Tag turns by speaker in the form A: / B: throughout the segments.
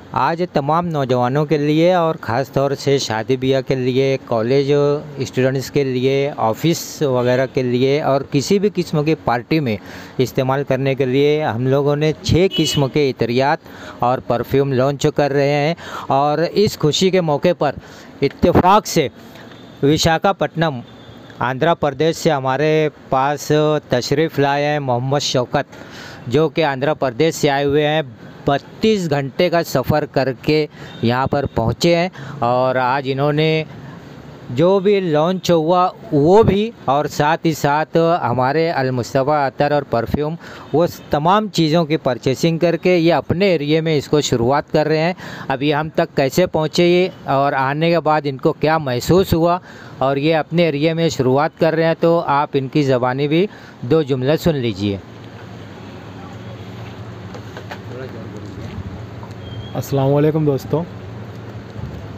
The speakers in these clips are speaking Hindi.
A: आज तमाम नौजवानों के लिए और ख़ास तौर से शादी ब्याह के लिए, कॉलेज स्टूडेंट्स के लिए, ऑफिस वगैरह के लिए और किसी भी किस्म की पार्टी में इस्तेमाल करने के लिए हम लोगों ने 6 किस्म के इत्रियात और परफ्यूम लॉन्च कर रहे हैं। और इस खुशी के मौके पर इत्तेफाक से विशाखापट्टनम आंध्र प्रदेश से हमारे पास तशरीफ़ लाए हैं मोहम्मद शौकत, जो कि आंध्र प्रदेश से आए हुए हैं। 32 घंटे का सफ़र करके यहाँ पर पहुँचे हैं और आज इन्होंने जो भी लॉन्च हुआ वो भी और साथ ही साथ हमारे अलमुस्तफ़ा अतर और परफ्यूम वो तमाम चीज़ों की परचेसिंग करके ये अपने एरिए में इसको शुरुआत कर रहे हैं। अभी हम तक कैसे पहुँचे ये और आने के बाद इनको क्या महसूस हुआ और ये अपने एरिए में शुरुआत कर रहे हैं, तो आप इनकी ज़बानी भी 2 जुमले सुन लीजिए।
B: अस्सलाम वालेकुम दोस्तों,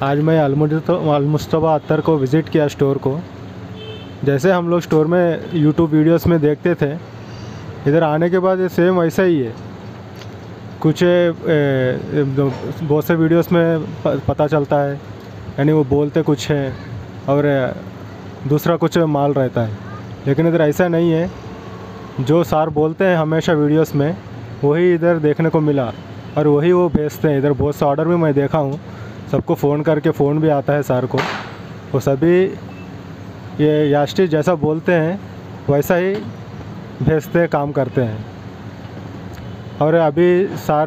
B: आज मैं अलमुस्तफ़ा अतर को विज़िट किया स्टोर को। जैसे हम लोग स्टोर में यूट्यूब वीडियोस में देखते थे, इधर आने के बाद ये सेम वैसा ही है। कुछ बहुत से वीडियोस में पता चलता है, यानी वो बोलते कुछ है और दूसरा कुछ माल रहता है, लेकिन इधर ऐसा नहीं है। जो सार बोलते हैं हमेशा वीडियोस में वही इधर देखने को मिला और वही वो भेजते हैं। इधर बहुत से ऑर्डर भी मैं देखा हूँ, सबको फ़ोन करके फ़ोन भी आता है सर को, वो सभी ये यास्टी जैसा बोलते हैं वैसा ही भेजते हैं, काम करते हैं। और अभी सर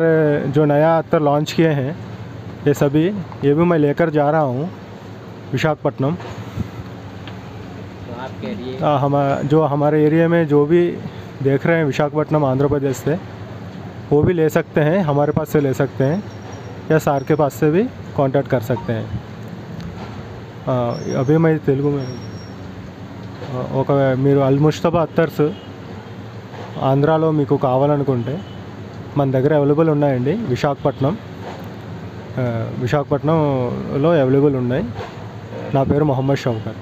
B: जो नया अतर लॉन्च किए हैं ये सभी, ये भी मैं लेकर जा रहा हूँ विशाखापट्टनम। जो हमारे एरिया में जो भी देख रहे हैं विशाखापट्टनम आंध्र प्रदेश से, वो भी ले सकते हैं, हमारे पास से ले सकते हैं या सार के पास से भी कांटेक्ट कर सकते हैं। अभी मैं तेलुगु में మీరు అల్ముస్తఫా అత్తర్స్ ఆంధ్రాలో మీకు కావాలనుకుంటే మన దగ్గర అవైలబుల్ ఉన్నాయండి। విశాఖపట్నంలో అవైలబుల్ ఉన్నాయి। నా పేరు మొహమ్మద్ షౌకత్।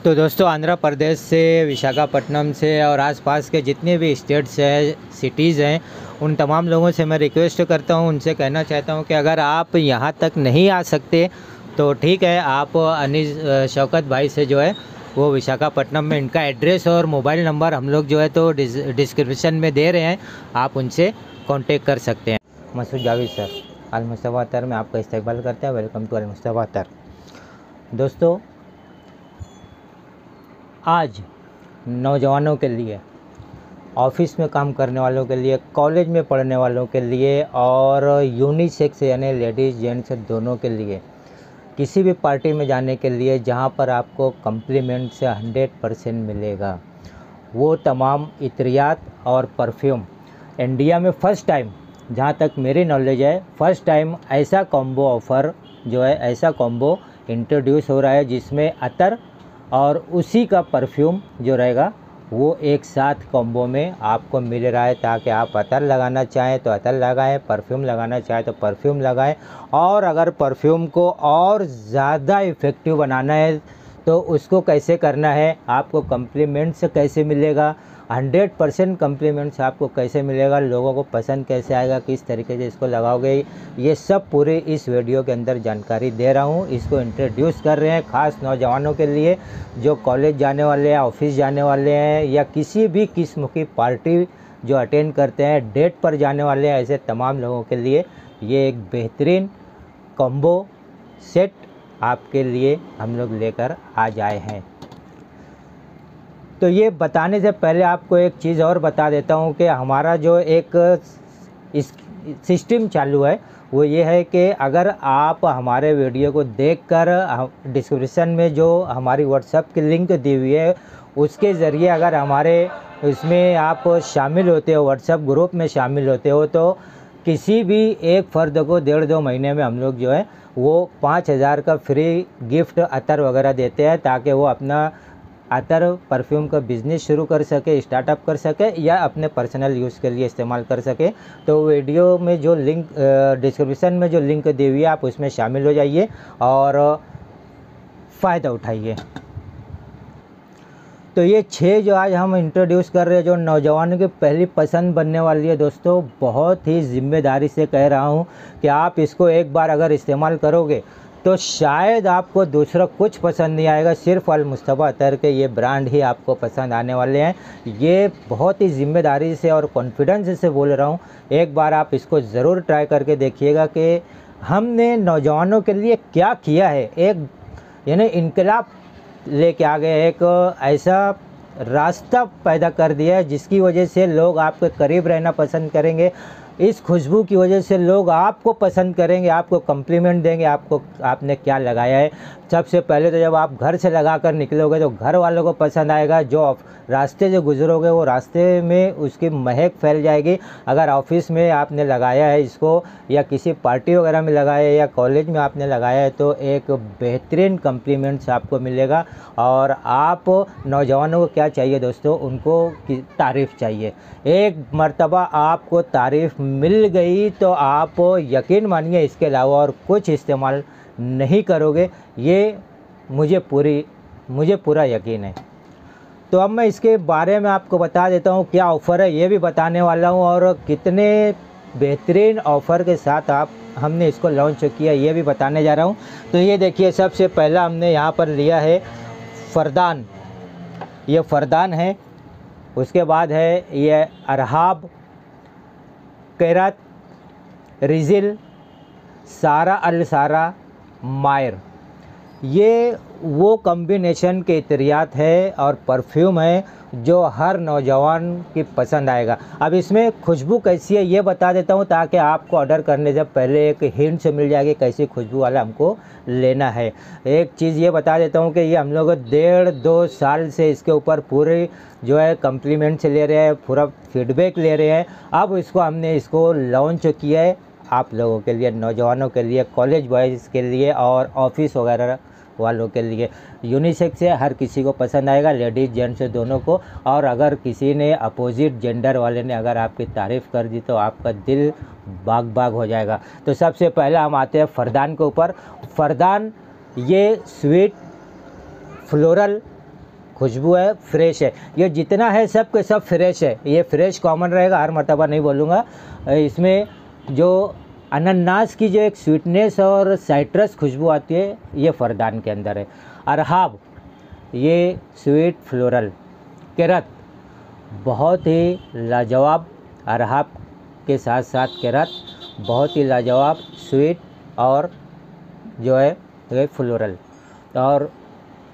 A: तो दोस्तों, आंध्र प्रदेश से, विशाखापट्टनम से और आसपास के जितने भी स्टेट्स हैं, सिटीज़ हैं, उन तमाम लोगों से मैं रिक्वेस्ट करता हूं, उनसे कहना चाहता हूं कि अगर आप यहां तक नहीं आ सकते तो ठीक है, आप अनीस शौकत भाई से जो है वो विशाखापट्टनम में इनका एड्रेस और मोबाइल नंबर हम लोग जो है तो डिस्क्रिप्शन में दे रहे हैं, आप उनसे कांटेक्ट कर सकते हैं। मसूद जावेद सर, अलमुस्तफ़ा अतर में आपका इस्तकबाल करते हैं। वेलकम टू अलमुस्तफ़ा अतर। दोस्तों, आज नौजवानों के लिए, ऑफिस में काम करने वालों के लिए, कॉलेज में पढ़ने वालों के लिए और यूनिसेक्स यानी लेडीज़ जेंट्स दोनों के लिए, किसी भी पार्टी में जाने के लिए जहां पर आपको कम्प्लीमेंट से 100% मिलेगा, वो तमाम इत्रियात और परफ्यूम इंडिया में फ़र्स्ट टाइम, जहां तक मेरी नॉलेज है, फ़र्स्ट टाइम ऐसा कॉम्बो ऑफ़र जो है, ऐसा कॉम्बो इंट्रोड्यूस हो रहा है जिसमें अतर और उसी का परफ्यूम जो रहेगा वो एक साथ कॉम्बो में आपको मिल रहा है, ताकि आप अतर लगाना चाहें तो अतर लगाएं, परफ्यूम लगाना चाहें तो परफ्यूम लगाएं। और अगर परफ्यूम को और ज़्यादा इफ़ेक्टिव बनाना है तो उसको कैसे करना है, आपको कम्प्लीमेंट्स कैसे मिलेगा, 100% कम्प्लीमेंट्स आपको कैसे मिलेगा, लोगों को पसंद कैसे आएगा, किस तरीके से इसको लगाओगे, ये सब पूरे इस वीडियो के अंदर जानकारी दे रहा हूँ। इसको इंट्रोड्यूस कर रहे हैं ख़ास नौजवानों के लिए जो कॉलेज जाने वाले हैं, ऑफिस जाने वाले हैं या किसी भी किस्म की पार्टी जो अटेंड करते हैं, डेट पर जाने वाले हैं, ऐसे तमाम लोगों के लिए ये एक बेहतरीन कॉम्बो सेट आपके लिए हम लोग लेकर आज आए हैं। तो ये बताने से पहले आपको एक चीज़ और बता देता हूँ कि हमारा जो एक इस सिस्टम चालू है वो ये है कि अगर आप हमारे वीडियो को देखकर डिस्क्रिप्शन में जो हमारी व्हाट्सएप की लिंक दी हुई है उसके ज़रिए अगर हमारे इसमें आप शामिल होते हो, व्हाट्सएप ग्रुप में शामिल होते हो, तो किसी भी एक फ़र्द को 1.5-2 महीने में हम लोग जो है वो 5,000 का फ्री गिफ्ट अतर वगैरह देते हैं, ताकि वो अपना अतर परफ्यूम का बिज़नेस शुरू कर सके, स्टार्टअप कर सके या अपने पर्सनल यूज़ के लिए इस्तेमाल कर सके। तो वीडियो में जो लिंक, डिस्क्रिप्शन में जो लिंक दी हुई है, आप उसमें शामिल हो जाइए और फ़ायदा उठाइए। तो ये 6 जो आज हम इंट्रोड्यूस कर रहे हैं, जो नौजवानों की पहली पसंद बनने वाली है दोस्तों, बहुत ही ज़िम्मेदारी से कह रहा हूँ कि आप इसको एक बार अगर इस्तेमाल करोगे तो शायद आपको दूसरा कुछ पसंद नहीं आएगा, सिर्फ अल मुस्तफ़ा अतर के ये ब्रांड ही आपको पसंद आने वाले हैं। ये बहुत ही ज़िम्मेदारी से और कॉन्फिडेंस से बोल रहा हूँ, एक बार आप इसको ज़रूर ट्राई करके देखिएगा कि हमने नौजवानों के लिए क्या किया है। एक यानी इनकलाब लेके आ गए, एक ऐसा रास्ता पैदा कर दिया है जिसकी वजह से लोग आपके करीब रहना पसंद करेंगे। इस खुशबू की वजह से लोग आपको पसंद करेंगे, आपको कम्प्लीमेंट देंगे, आपको आपने क्या लगाया है। सबसे पहले तो जब आप घर से लगा कर निकलोगे तो घर वालों को पसंद आएगा, जो रास्ते से गुजरोगे वो रास्ते में उसकी महक फैल जाएगी। अगर ऑफिस में आपने लगाया है इसको, या किसी पार्टी वगैरह में लगाया है, या कॉलेज में आपने लगाया है, तो एक बेहतरीन कम्प्लीमेंट्स आपको मिलेगा। और आप नौजवानों को क्या चाहिए दोस्तों, उनको तारीफ़ चाहिए। एक मर्तबा आपको तारीफ़ मिल गई तो आप यकीन मानिए इसके अलावा और कुछ इस्तेमाल नहीं करोगे, ये मुझे पूरा यकीन है। तो अब मैं इसके बारे में आपको बता देता हूँ क्या ऑफ़र है, ये भी बताने वाला हूँ, और कितने बेहतरीन ऑफ़र के साथ हमने इसको लॉन्च किया ये भी बताने जा रहा हूँ। तो ये देखिए, सबसे पहला हमने यहाँ पर लिया है फ़रदान, ये फ़रदान है। उसके बाद है ये अरहाब, कैरत, रिजिल, सारा अल सारा, मायर। ये वो कॉम्बिनेशन के इत्रियात है और परफ्यूम है जो हर नौजवान की पसंद आएगा। अब इसमें खुशबू कैसी है ये बता देता हूँ, ताकि आपको ऑर्डर करने से पहले एक हिंट से मिल जाएगी कैसी खुशबू वाला हमको लेना है। एक चीज़ ये बता देता हूँ कि ये हम लोग 1.5-2 साल से इसके ऊपर पूरे जो है कम्प्लीमेंट से ले रहे हैं, पूरा फीडबैक ले रहे हैं। अब हमने इसको लॉन्च किया है आप लोगों के लिए, नौजवानों के लिए, कॉलेज बॉयज़ के लिए और ऑफिस वगैरह वालों के लिए। यूनिसेक्स है, हर किसी को पसंद आएगा, लेडीज़ जेंट्स दोनों को। और अगर किसी ने अपोजिट जेंडर वाले ने अगर आपकी तारीफ़ कर दी तो आपका दिल बाग बाग हो जाएगा। तो सबसे पहले हम आते हैं फ़रदान के ऊपर। फ़रदान ये स्वीट फ्लोरल खुशबू है, फ्रेश है। ये जितना है सब के सब फ्रेश है, ये फ्रेश कॉमन रहेगा, हर मर्तबा नहीं बोलूँगा। इसमें जो अनानास की जो एक स्वीटनेस और साइट्रस खुशबू आती है ये फ़रदान के अंदर है। अरहाब ये स्वीट फ्लोरल, कैरत बहुत ही लाजवाब, अरहाब के साथ साथ कैरत बहुत ही लाजवाब स्वीट और जो है ये फ्लोरल। और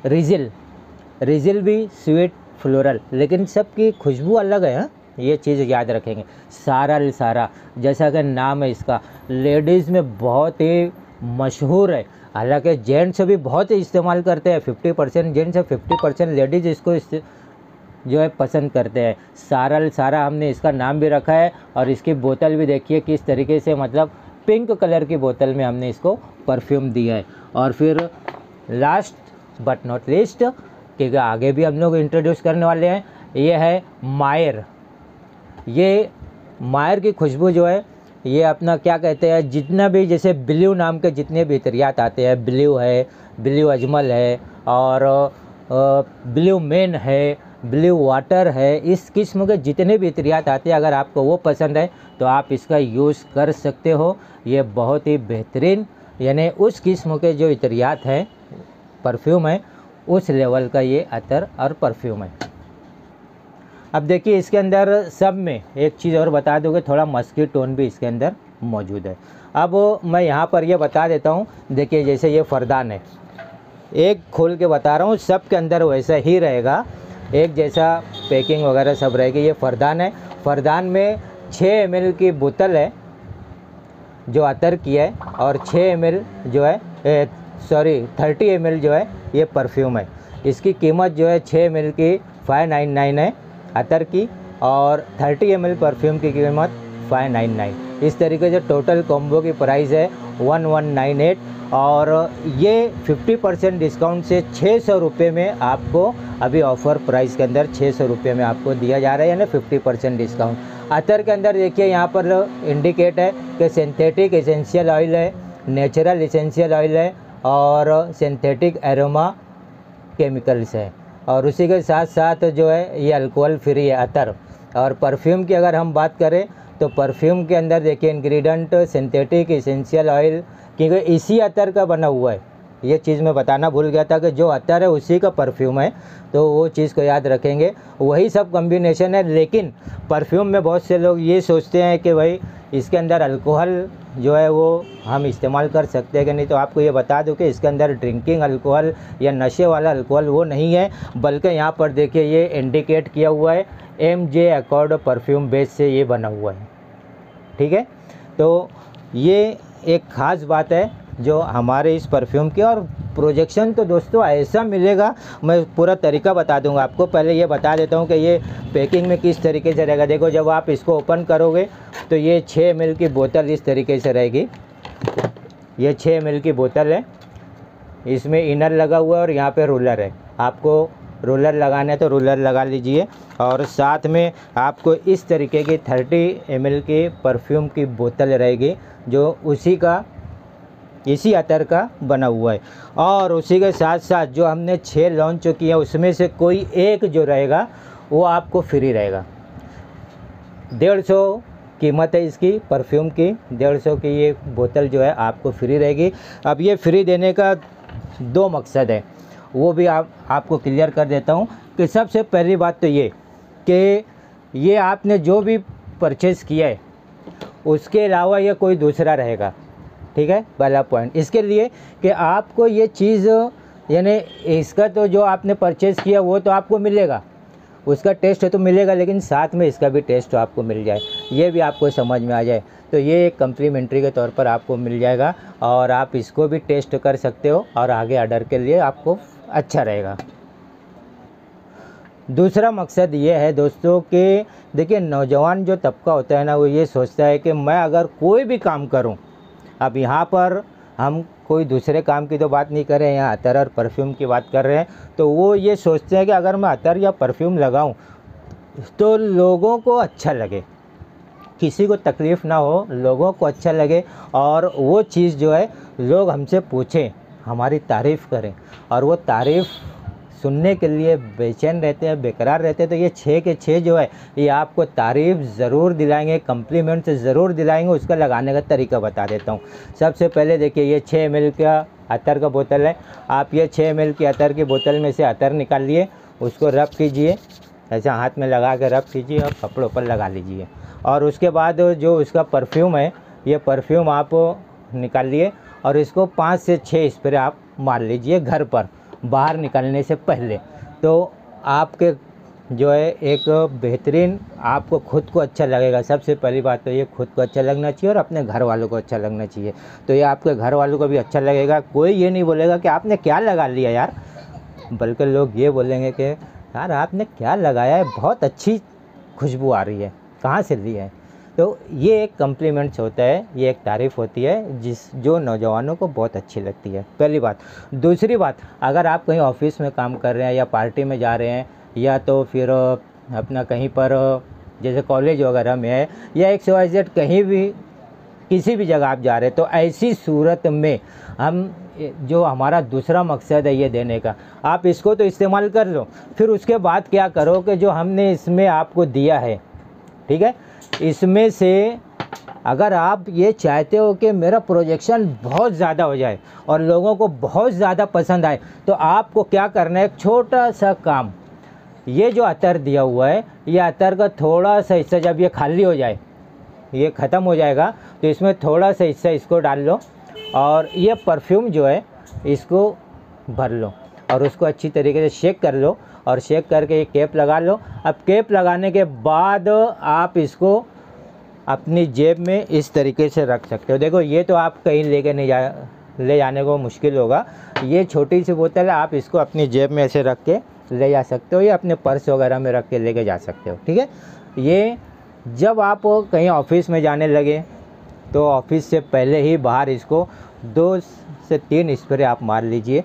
A: रिजिल भी स्वीट फ्लोरल, लेकिन सबकी खुशबू अलग है। ये चीज़ याद रखेंगे। सारा जैसा कि नाम है इसका, लेडीज़ में बहुत ही मशहूर है, हालांकि जेंट्स भी बहुत ही इस्तेमाल करते हैं। 50% जेंट्स है, 50% लेडीज़ इसको जो है पसंद करते हैं। सारा हमने इसका नाम भी रखा है। और इसकी बोतल भी देखिए किस तरीके से, मतलब पिंक कलर की बोतल में हमने इसको परफ्यूम दिया है। और फिर लास्ट बट नॉट लीस्ट, क्योंकि आगे भी हम लोग इंट्रोड्यूस करने वाले हैं, ये है मायर। ये मायर की खुशबू जो है ये अपना क्या कहते हैं, जितना भी जैसे ब्लू नाम के जितने भी इत्रियात आते हैं, ब्लू है, ब्लू अजमल है, और ब्लू मेन है, ब्लू वाटर है, इस किस्म के जितने भी इत्रियात आते हैं, अगर आपको वो पसंद है तो आप इसका यूज़ कर सकते हो। ये बहुत ही बेहतरीन, यानी उस किस्म के जो इत्रियात हैं, परफ्यूम है, उस लेवल का ये अतर और परफ्यूम है। अब देखिए इसके अंदर सब में एक चीज़ और बता दोगे, थोड़ा मस्की टोन भी इसके अंदर मौजूद है। अब मैं यहाँ पर ये बता देता हूँ, देखिए जैसे ये फ़रदान है, एक खोल के बता रहा हूँ, सब के अंदर वैसा ही रहेगा, एक जैसा पैकिंग वगैरह सब रहेगी। ये फ़रदान है, फ़रदान में 6 ml की बोतल है जो अतर की है, और 6 ml जो है 30 ml जो है ये परफ्यूम है। इसकी कीमत जो है 6 ml की 599 है अतर की, और 30 ml परफ्यूम की कीमत 599। इस तरीके से टोटल कॉम्बो की प्राइस है 1198। और ये 50% डिस्काउंट से 600 रुपये में आपको अभी ऑफ़र प्राइस के अंदर 600 रुपये में आपको दिया जा रहा है, यानी 50% डिस्काउंट। अतर के अंदर देखिए यहाँ पर इंडिकेट है कि सिंथेटिक एसेंशियल ऑयल है, नेचुरल एसेंशियल ऑयल है, और सिंथेटिक एरोमा केमिकल्स है। और उसी के साथ साथ जो है ये अल्कोहल फ्री है अतर। और परफ्यूम की अगर हम बात करें तो परफ्यूम के अंदर देखिए इंग्रेडिएंट सिंथेटिक एसेंशियल ऑयल, क्योंकि इसी अतर का बना हुआ है। ये चीज़ मैं बताना भूल गया था कि जो अतर है उसी का परफ्यूम है, तो वो चीज़ को याद रखेंगे, वही सब कॉम्बिनेशन है। लेकिन परफ्यूम में बहुत से लोग ये सोचते हैं कि भाई इसके अंदर अल्कोहल जो है वो हम इस्तेमाल कर सकते हैं कि नहीं। तो आपको ये बता दूं कि इसके अंदर ड्रिंकिंग अल्कोहल या नशे वाला अल्कोहल वो नहीं है, बल्कि यहाँ पर देखिए ये इंडिकेट किया हुआ है MJ अकॉर्ड परफ्यूम बेस से ये बना हुआ है, ठीक है। तो ये एक ख़ास बात है जो हमारे इस परफ्यूम की। और प्रोजेक्शन तो दोस्तों ऐसा मिलेगा, मैं पूरा तरीका बता दूंगा आपको। पहले ये बता देता हूँ कि ये पैकिंग में किस तरीके से रहेगा। देखो जब आप इसको ओपन करोगे तो ये 6 ml की बोतल इस तरीके से रहेगी। ये 6 ml की बोतल है, इसमें इनर लगा हुआ है और यहाँ पे रूलर है। आपको रूलर लगाना है तो रूलर लगा लीजिए। और साथ में आपको इस तरीके की 30 ml की परफ्यूम की बोतल रहेगी जो इसी अतर का बना हुआ है। और उसी के साथ साथ जो हमने 6 लॉन्च किए हैं उसमें से कोई एक जो रहेगा वो आपको फ्री रहेगा। 150 कीमत है इसकी परफ्यूम की, 150 की ये बोतल जो है आपको फ्री रहेगी। अब ये फ्री देने का 2 मकसद है, वो भी आपको क्लियर कर देता हूँ। कि सबसे पहली बात तो ये कि ये आपने जो भी परचेज़ किया है उसके अलावा ये कोई दूसरा रहेगा, ठीक है, पहला पॉइंट। इसके लिए कि आपको ये चीज़ यानी इसका तो जो आपने परचेज़ किया वो तो आपको मिलेगा, उसका टेस्ट तो मिलेगा, लेकिन साथ में इसका भी टेस्ट आपको मिल जाए, ये भी आपको समझ में आ जाए। तो ये एक कम्प्लीमेंट्री के तौर पर आपको मिल जाएगा और आप इसको भी टेस्ट कर सकते हो और आगे ऑर्डर के लिए आपको अच्छा रहेगा। दूसरा मकसद ये है दोस्तों कि देखिए नौजवान जो तबका होता है ना, वो ये सोचता है कि मैं अगर कोई भी काम करूं, अब यहाँ पर हम कोई दूसरे काम की तो बात नहीं कर रहे हैं, यहाँ अतर और परफ्यूम की बात कर रहे हैं। तो वो ये सोचते हैं कि अगर मैं अतर या परफ्यूम लगाऊं तो लोगों को अच्छा लगे, किसी को तकलीफ़ ना हो, लोगों को अच्छा लगे और वो चीज़ जो है लोग हमसे पूछें, हमारी तारीफ़ करें। और वो तारीफ़ सुनने के लिए बेचैन रहते हैं, बेकरार रहते हैं। तो ये 6 के 6 जो है ये आपको तारीफ़ ज़रूर दिलाएंगे, कम्प्लीमेंट ज़रूर दिलाएंगे। उसका लगाने का तरीका बता देता हूँ। सबसे पहले देखिए ये 6 ml का अतर का बोतल है। आप ये 6 ml की अतर की बोतल में से अतर निकाल लिए, उसको रब कीजिए, ऐसा हाथ में लगा के रब कीजिए और कपड़ों पर लगा लीजिए। और उसके बाद जो उसका परफ्यूम है, ये परफ्यूम आप निकाल लिए और इसको 5 से 6 स्प्रे आप मार लीजिए घर पर बाहर निकलने से पहले। तो आपके जो है एक बेहतरीन, आपको खुद को अच्छा लगेगा। सबसे पहली बात तो ये खुद को अच्छा लगना चाहिए और अपने घर वालों को अच्छा लगना चाहिए। तो ये आपके घर वालों को भी अच्छा लगेगा। कोई ये नहीं बोलेगा कि आपने क्या लगा लिया यार, बल्कि लोग ये बोलेंगे कि यार आपने क्या लगाया है, बहुत अच्छी खुशबू आ रही है, कहाँ से ली है। तो ये एक कम्प्लीमेंट्स होता है, ये एक तारीफ़ होती है जो नौजवानों को बहुत अच्छी लगती है, पहली बात। दूसरी बात, अगर आप कहीं ऑफिस में काम कर रहे हैं या पार्टी में जा रहे हैं या तो फिर अपना कहीं पर जैसे कॉलेज वगैरह में है या XYZ कहीं भी किसी भी जगह आप जा रहे हैं, तो ऐसी सूरत में हम जो हमारा दूसरा मकसद है ये देने का, आप इसको तो इस्तेमाल कर लो। फिर उसके बाद क्या करो कि जो हमने इसमें आपको दिया है, ठीक है, इसमें से अगर आप ये चाहते हो कि मेरा प्रोजेक्शन बहुत ज़्यादा हो जाए और लोगों को बहुत ज़्यादा पसंद आए, तो आपको क्या करना है, एक छोटा सा काम, ये जो अतर दिया हुआ है, ये अतर का थोड़ा सा हिस्सा जब ये खाली हो जाए, ये ख़त्म हो जाएगा, तो इसमें थोड़ा सा हिस्सा इसको डाल लो और ये परफ्यूम जो है इसको भर लो और उसको अच्छी तरीके से शेक कर लो और शेक करके ये कैप लगा लो। अब कैप लगाने के बाद आप इसको अपनी जेब में इस तरीके से रख सकते हो। देखो ये तो आप कहीं ले जाने को मुश्किल होगा, ये छोटी सी बोतल है, आप इसको अपनी जेब में ऐसे रख के ले जा सकते हो या अपने पर्स वगैरह में रख के लेके जा सकते हो, ठीक है। ये जब आप कहीं ऑफिस में जाने लगे तो ऑफिस से पहले ही बाहर इसको 2 से 3 स्प्रे आप मार लीजिए।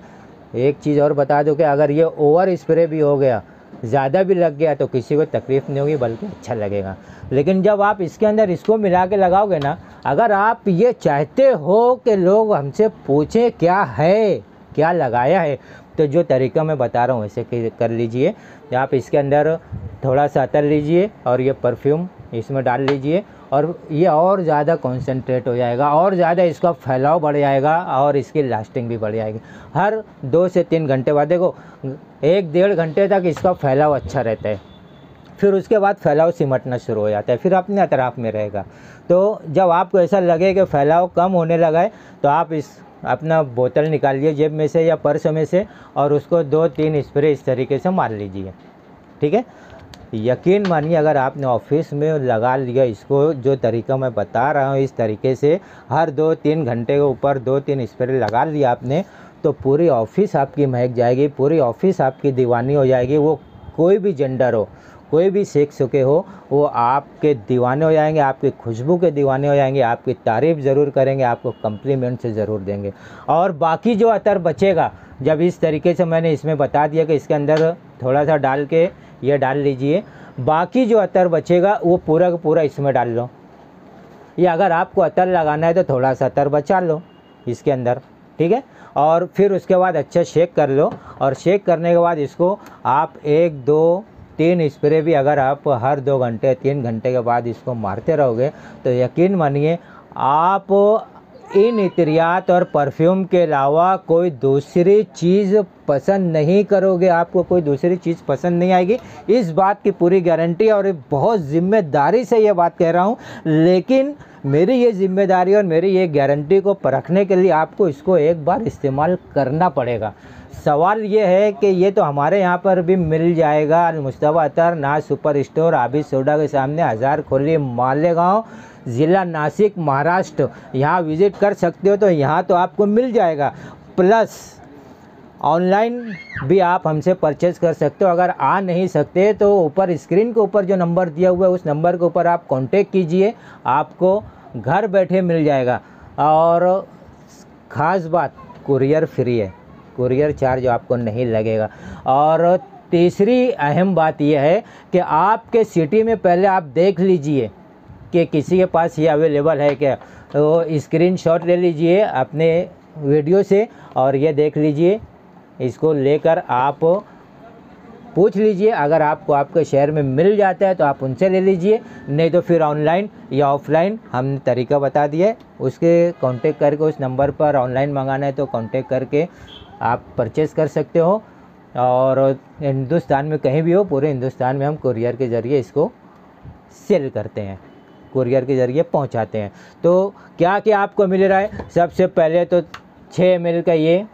A: एक चीज़ और बता दो कि अगर ये ओवर स्प्रे भी हो गया, ज़्यादा भी लग गया, तो किसी को तकलीफ़ नहीं होगी बल्कि अच्छा लगेगा। लेकिन जब आप इसके अंदर इसको मिला के लगाओगे ना, अगर आप ये चाहते हो कि लोग हमसे पूछें क्या है, क्या लगाया है, तो जो तरीका मैं बता रहा हूँ वैसे कर लीजिए। आप इसके अंदर थोड़ा सा अतर लीजिए और ये परफ्यूम इसमें डाल लीजिए और ये और ज़्यादा कॉन्सेंट्रेट हो जाएगा और ज़्यादा इसका फैलाव बढ़ जाएगा और इसकी लास्टिंग भी बढ़ जाएगी। हर 2 से 3 घंटे बाद, देखो 1-1.5 घंटे तक इसका फैलाव अच्छा रहता है, फिर उसके बाद फैलाव सिमटना शुरू हो जाता है, फिर अपने अतराफ में रहेगा। तो जब आपको ऐसा लगे कि फैलाव कम होने लगा है तो आप इस अपना बोतल निकालिए जेब में से या पर्स में से और उसको 2-3 स्प्रे इस तरीके से मार लीजिए, ठीक है। यकीन मानिए अगर आपने ऑफिस में लगा लिया इसको, जो तरीका मैं बता रहा हूँ इस तरीके से हर 2-3 घंटे के ऊपर 2-3 स्प्रे लगा लिया आपने, तो पूरी ऑफिस आपकी महक जाएगी, पूरी ऑफिस आपकी दीवानी हो जाएगी। वो कोई भी जेंडर हो, कोई भी सेक्स के हो, वो आपके दीवाने हो जाएंगे, आपकी खुशबू के दीवाने हो जाएंगे, आपकी तारीफ़ ज़रूर करेंगे, आपको कम्प्लीमेंट से ज़रूर देंगे। और बाकी जो अतर बचेगा, जब इस तरीके से मैंने इसमें बता दिया कि इसके अंदर थोड़ा सा डाल के ये डाल लीजिए, बाकी जो अतर बचेगा वो पूरा का पूरा इसमें डाल लो। या अगर आपको अतर लगाना है तो थोड़ा सा अतर बचा लो इसके अंदर, ठीक है। और फिर उसके बाद अच्छा शेक कर लो और शेक करने के बाद इसको आप 1-2-3 स्प्रे भी अगर आप हर 2 घंटे 3 घंटे के बाद इसको मारते रहोगे तो यकीन मानिए आप इन इत्रियात और परफ्यूम के अलावा कोई दूसरी चीज़ पसंद नहीं करोगे, आपको कोई दूसरी चीज़ पसंद नहीं आएगी। इस बात की पूरी गारंटी और बहुत ज़िम्मेदारी से ये बात कह रहा हूँ, लेकिन मेरी ये ज़िम्मेदारी और मेरी ये गारंटी को परखने के लिए आपको इसको एक बार इस्तेमाल करना पड़ेगा। सवाल ये है कि ये तो हमारे यहाँ पर भी मिल जाएगा, अल मुस्तफ़ा अतर नाज सुपर स्टोर आबिद सोडा के सामने, हज़ार खोली मालेगांव, ज़िला नासिक, महाराष्ट्र। यहाँ विज़िट कर सकते हो तो यहाँ तो आपको मिल जाएगा। प्लस ऑनलाइन भी आप हमसे परचेज़ कर सकते हो। अगर आ नहीं सकते तो ऊपर स्क्रीन के ऊपर जो नंबर दिया हुआ है उस नंबर के ऊपर आप कांटेक्ट कीजिए, आपको घर बैठे मिल जाएगा। और ख़ास बात, कुरियर फ्री है, कुरियर चार्ज आपको नहीं लगेगा। और तीसरी अहम बात यह है कि आपके सिटी में पहले आप देख लीजिए कि किसी के पास ये अवेलेबल है क्या, तो स्क्रीनशॉट ले लीजिए अपने वीडियो से और ये देख लीजिए, इसको लेकर आप पूछ लीजिए। अगर आपको आपके शहर में मिल जाता है तो आप उनसे ले लीजिए, नहीं तो फिर ऑनलाइन या ऑफलाइन हमने तरीका बता दिया है, उसके कांटेक्ट करके उस नंबर पर ऑनलाइन मंगाना है तो कांटेक्ट करके आप परचेज़ कर सकते हो। और हिंदुस्तान में कहीं भी हो, पूरे हिंदुस्तान में हम कुरियर के ज़रिए इसको सेल करते हैं, कुरियर के ज़रिए पहुंचाते हैं। तो क्या क्या आपको मिल रहा है, सबसे पहले तो 6 ml का ये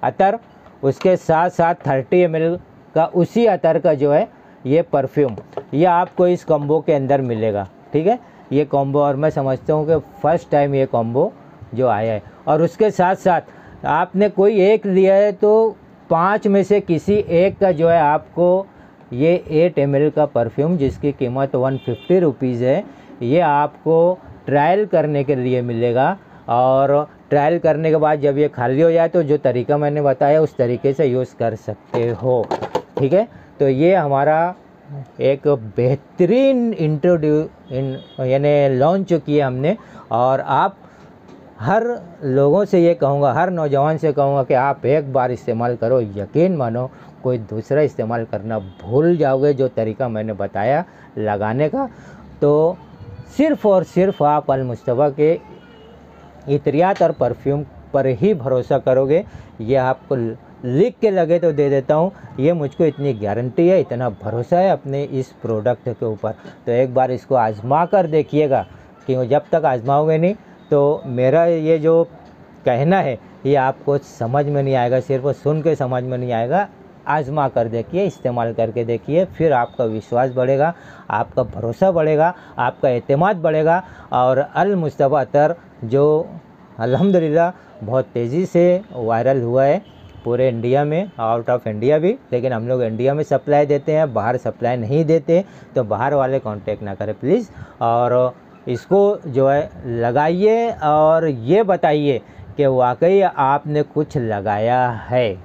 A: अतर, उसके साथ साथ 30 ml का उसी अतर का जो है ये परफ्यूम, ये आपको इस कॉम्बो के अंदर मिलेगा, ठीक है। ये कॉम्बो, और मैं समझता हूँ कि फ़र्स्ट टाइम ये कॉम्बो जो आया है। और उसके साथ साथ आपने कोई एक लिया है तो 5 में से किसी एक का जो है आपको ये 8 ml का परफ्यूम, जिसकी कीमत 150 रुपीज़ है, ये आपको ट्रायल करने के लिए मिलेगा। और ट्रायल करने के बाद जब ये खाली हो जाए तो जो तरीका मैंने बताया उस तरीके से यूज़ कर सकते हो, ठीक है। तो ये हमारा एक बेहतरीन यानी लॉन्च किया हमने। और आप हर लोगों से ये कहूँगा, हर नौजवान से कहूँगा कि आप एक बार इस्तेमाल करो, यकीन मानो कोई दूसरा इस्तेमाल करना भूल जाओगे। जो तरीका मैंने बताया लगाने का, तो सिर्फ़ और सिर्फ आप अल मुस्तफ़ा के इत्रियात और परफ्यूम पर ही भरोसा करोगे। ये आपको लिख के लगे तो दे देता हूँ, ये मुझको इतनी गारंटी है, इतना भरोसा है अपने इस प्रोडक्ट के ऊपर। तो एक बार इसको आज़मा कर देखिएगा, क्योंकि जब तक आज़माओगे नहीं तो मेरा ये जो कहना है ये आपको समझ में नहीं आएगा, सिर्फ सुन के समझ में नहीं आएगा। आज़मा कर देखिए, इस्तेमाल करके देखिए, फिर आपका विश्वास बढ़ेगा, आपका भरोसा बढ़ेगा, आपका एतमाद बढ़ेगा। और अल मुस्तफ़ा अतर जो अल्हम्दुलिल्लाह बहुत तेज़ी से वायरल हुआ है पूरे इंडिया में, आउट ऑफ इंडिया भी, लेकिन हम लोग इंडिया में सप्लाई देते हैं, बाहर सप्लाई नहीं देते, तो बाहर वाले कांटेक्ट ना करें प्लीज़। और इसको जो है लगाइए और ये बताइए कि वाकई आपने कुछ लगाया है।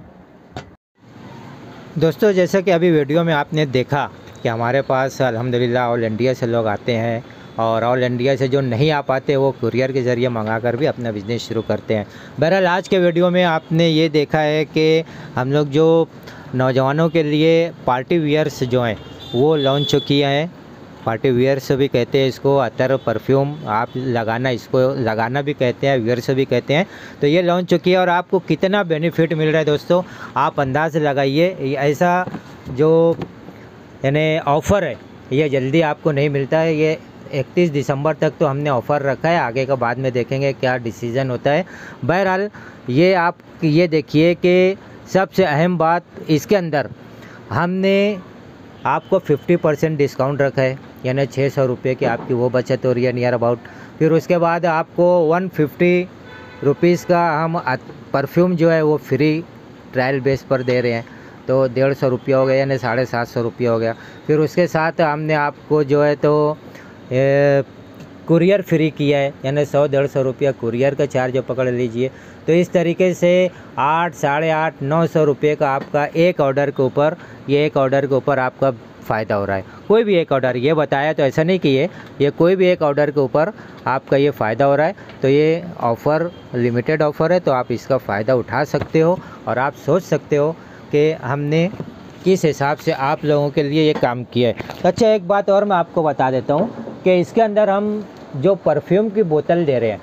A: दोस्तों, जैसा कि अभी वीडियो में आपने देखा कि हमारे पास अल्हम्दुलिल्लाह ऑल इंडिया से लोग आते हैं और ऑल इंडिया से जो नहीं आ पाते वो कुरियर के ज़रिए मंगा कर भी अपना बिज़नेस शुरू करते हैं। बहरहाल आज के वीडियो में आपने ये देखा है कि हम लोग जो नौजवानों के लिए पार्टी वियर्स जो हैं वो लॉन्च किए हैं। पार्टी वियर्स भी कहते हैं इसको, अतर परफ्यूम आप लगाना, इसको लगाना भी कहते हैं, वियर्स भी कहते हैं। तो ये लॉन्च चुकी है और आपको कितना बेनिफिट मिल रहा है दोस्तों, आप अंदाज़ लगाइए। ऐसा जो यानी ऑफ़र है ये जल्दी आपको नहीं मिलता है। ये 31 दिसंबर तक तो हमने ऑफ़र रखा है, आगे का बाद में देखेंगे क्या डिसीज़न होता है। बहरहाल ये आप ये देखिए कि सबसे अहम बात इसके अंदर हमने आपको 50% डिस्काउंट रखा है, यानी 600 रुपये की आपकी वो बचत हो रही है नियर अबाउट। फिर उसके बाद आपको 150 रुपीज़ का हम परफ्यूम जो है वो फ्री ट्रायल बेस पर दे रहे हैं, तो 150 रुपया हो गया, यानी 750 रुपया हो गया। फिर उसके साथ हमने आपको जो है तो कुरियर फ्री किया है, यानी 100-150 रुपया कुरियर का चार्ज पकड़ लीजिए। तो इस तरीके से 8, 850, 900 रुपये का आपका एक ऑर्डर के ऊपर, ये एक ऑर्डर के ऊपर आपका फ़ायदा हो रहा है। कोई भी एक ऑर्डर, ये बताया तो ऐसा नहीं कि ये कोई भी एक ऑर्डर के ऊपर आपका ये फ़ायदा हो रहा है। तो ये ऑफ़र लिमिटेड ऑफ़र है, तो आप इसका फ़ायदा उठा सकते हो और आप सोच सकते हो कि हमने किस हिसाब से आप लोगों के लिए ये काम किया है। अच्छा, एक बात और मैं आपको बता देता हूँ कि इसके अंदर हम जो परफ्यूम की बोतल दे रहे हैं,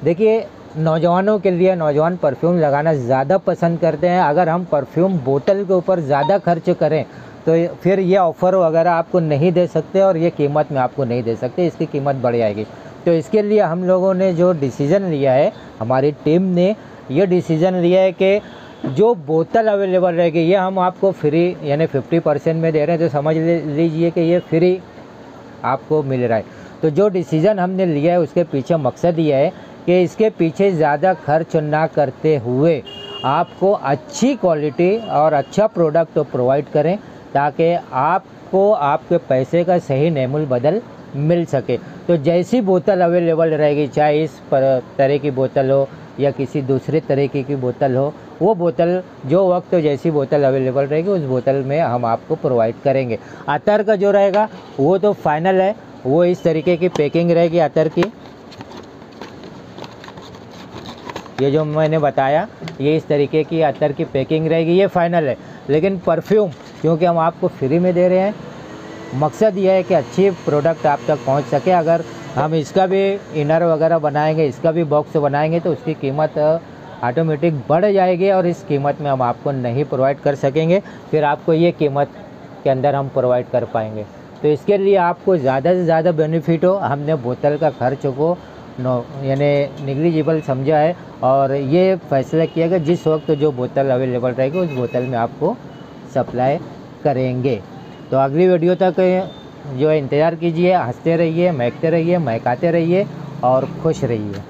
A: देखिए नौजवानों के लिए, नौजवान परफ्यूम लगाना ज़्यादा पसंद करते हैं। अगर हम परफ्यूम बोतल के ऊपर ज़्यादा खर्च करें तो फिर ये ऑफ़र वगैरह आपको नहीं दे सकते और ये कीमत में आपको नहीं दे सकते, इसकी कीमत बढ़ जाएगी। तो इसके लिए हम लोगों ने जो डिसीज़न लिया है, हमारी टीम ने ये डिसीज़न लिया है कि जो बोतल अवेलेबल रहेगी ये हम आपको फ्री यानी 50% में दे रहे हैं। तो समझ लीजिए कि ये फ्री आपको मिल रहा है। तो जो डिसीज़न हमने लिया है उसके पीछे मकसद ये है कि इसके पीछे ज़्यादा खर्च ना करते हुए आपको अच्छी क्वालिटी और अच्छा प्रोडक्ट प्रोवाइड करें, ताकि आपको आपके पैसे का सही नेमुल बदल मिल सके। तो जैसी बोतल अवेलेबल रहेगी, चाहे इस तरह की बोतल हो या किसी दूसरे तरीके की बोतल हो, वो बोतल जो वक्त जैसी बोतल अवेलेबल रहेगी उस बोतल में हम आपको प्रोवाइड करेंगे। अतर का जो रहेगा वो तो फाइनल है, वो इस तरीके की पैकिंग रहेगी अतर की। ये जो मैंने बताया ये इस तरीके की अतर की पैकिंग रहेगी, ये फाइनल है। लेकिन परफ्यूम क्योंकि हम आपको फ्री में दे रहे हैं, मकसद ये है कि अच्छी प्रोडक्ट आप तक पहुंच सके। अगर हम इसका भी इनर वगैरह बनाएंगे, इसका भी बॉक्स बनाएंगे तो उसकी कीमत ऑटोमेटिक बढ़ जाएगी और इस कीमत में हम आपको नहीं प्रोवाइड कर सकेंगे, फिर आपको ये कीमत के अंदर हम प्रोवाइड कर पाएंगे। तो इसके लिए आपको ज़्यादा से ज़्यादा बेनिफिट हो, हमने बोतल का खर्च को यानी निग्लिजिबल समझा है और ये फैसला किया कि जिस वक्त जो बोतल अवेलेबल रहेगी उस बोतल में आपको सप्लाई करेंगे। तो अगली वीडियो तक जो है इंतज़ार कीजिए, हंसते रहिए, महकते रहिए, महकाते रहिए और खुश रहिए।